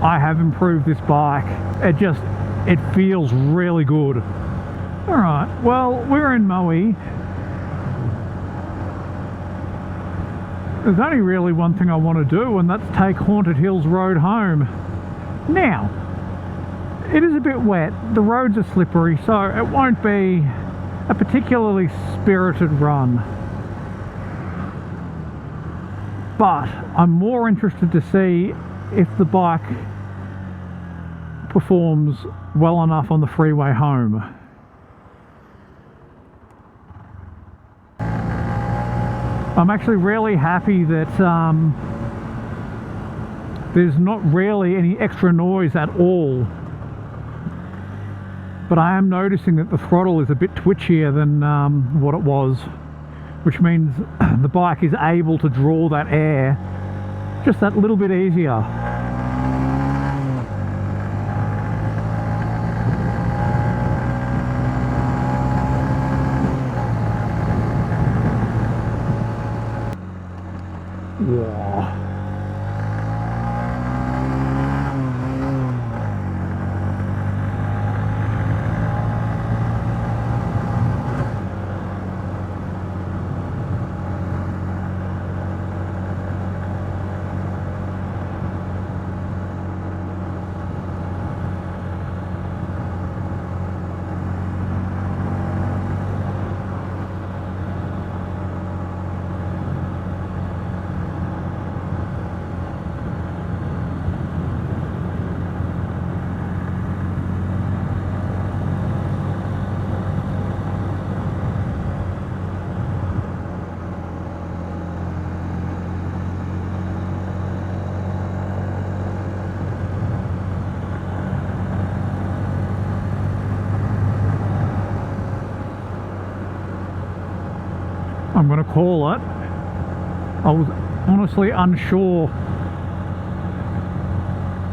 I have improved this bike. It feels really good. Alright, well, we're in Maui. There's only really one thing I want to do, and that's take Haunted Hills Road home. Now, it is a bit wet, the roads are slippery, so it won't be a particularly spirited run. But I'm more interested to see if the bike performs well enough on the freeway home. I'm actually really happy that there's not really any extra noise at all. But I am noticing that the throttle is a bit twitchier than what it was, which means the bike is able to draw that air just that little bit easier. Wow. I'm going to call it. I was honestly unsure,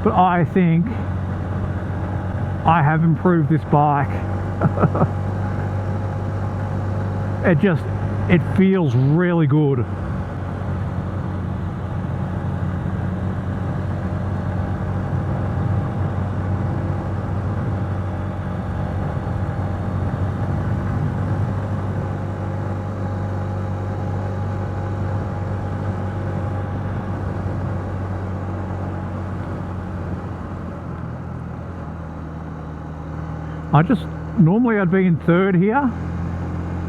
but I think I have improved this bike. It feels really good. Normally I'd be in third here,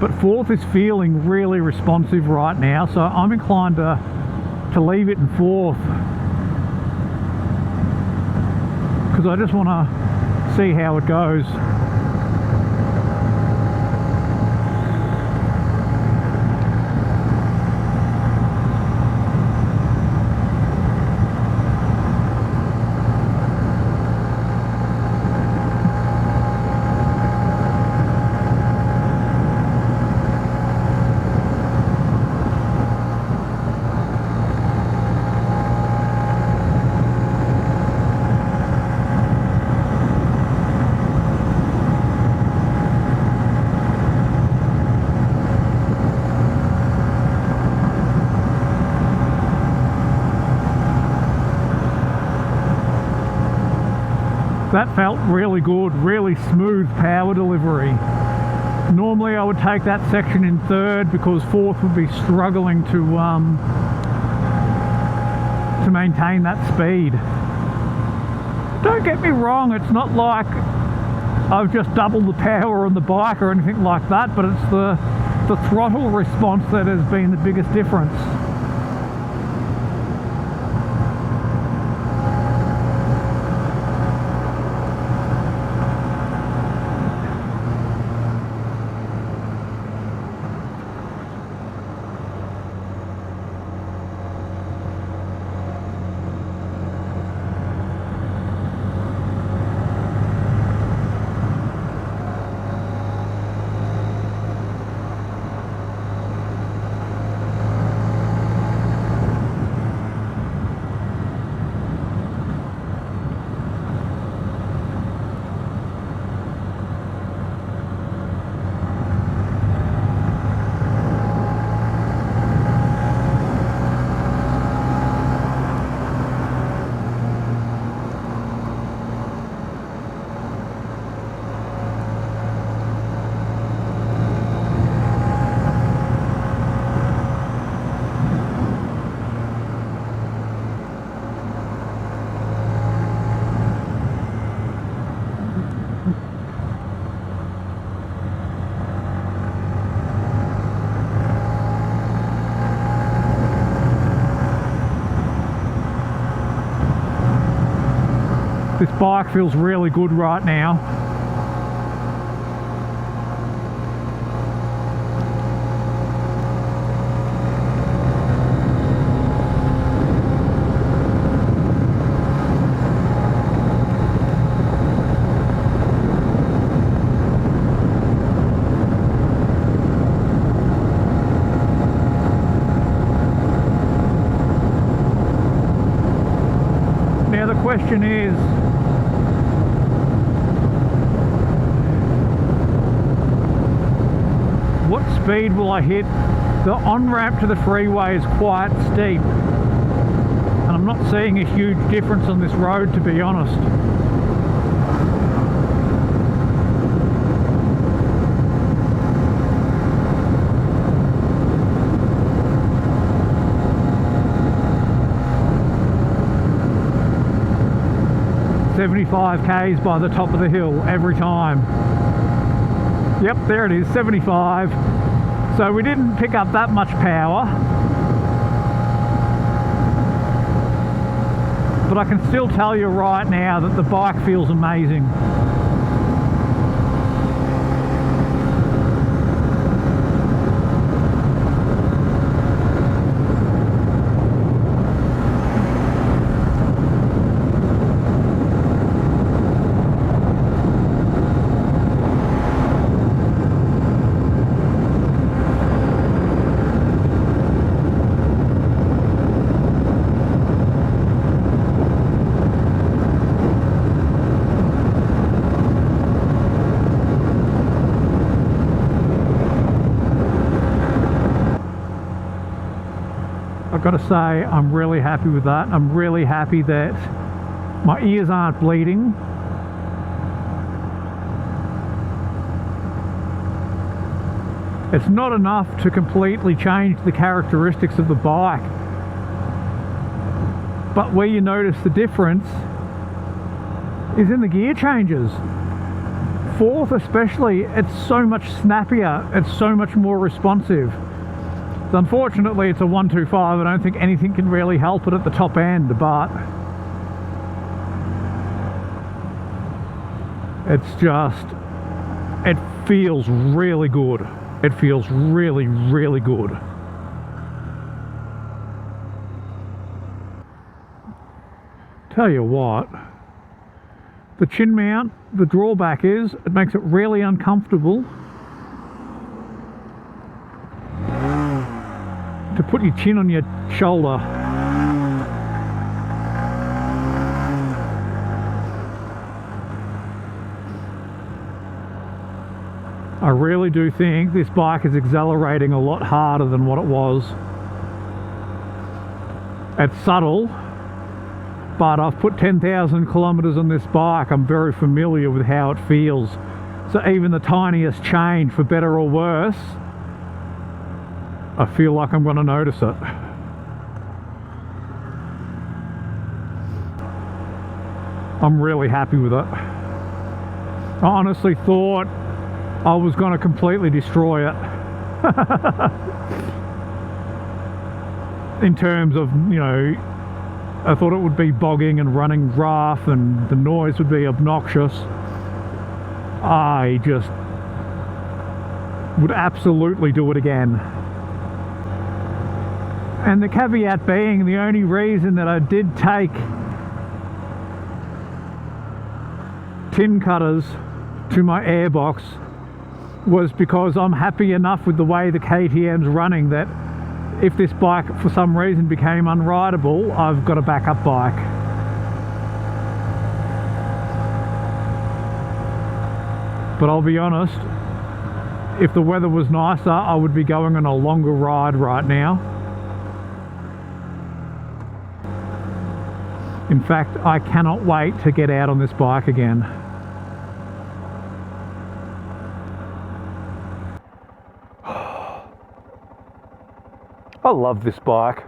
but fourth is feeling really responsive right now, so I'm inclined to leave it in fourth, because I just want to see how it goes. That felt really good, really smooth power delivery. Normally I would take that section in third because fourth would be struggling to maintain that speed. Don't get me wrong, it's not like I've just doubled the power on the bike or anything like that, but it's the throttle response that has been the biggest difference. This bike feels really good right now. Now the question is, what speed will I hit? The on-ramp to the freeway is quite steep, and I'm not seeing a huge difference on this road, to be honest. "75 k's by the top of the hill every time." Yep, there it is, 75. So we didn't pick up that much power, but I can still tell you right now that the bike feels amazing. I've got to say, I'm really happy with that. I'm really happy that my ears aren't bleeding. It's not enough to completely change the characteristics of the bike, but where you notice the difference is in the gear changes. Fourth especially, it's so much snappier, it's so much more responsive. Unfortunately, it's a 125. I don't think anything can really help it at the top end, but it's just, it feels really good. It feels really, really good. Tell you what, the chin mount, the drawback is it makes it really uncomfortable to put your chin on your shoulder. I really do think this bike is accelerating a lot harder than what it was. It's subtle, but I've put 10,000 kilometers on this bike. I'm very familiar with how it feels. So even the tiniest change, for better or worse, I feel like I'm going to notice it. I'm really happy with it. I honestly thought I was going to completely destroy it. In terms of, you know, I thought it would be bogging and running rough and the noise would be obnoxious. I just would absolutely do it again. And the caveat being, the only reason that I did take tin cutters to my Airbox was because I'm happy enough with the way the KTM's running that if this bike for some reason became unrideable, I've got a backup bike. But I'll be honest, if the weather was nicer, I would be going on a longer ride right now. In fact, I cannot wait to get out on this bike again. I love this bike.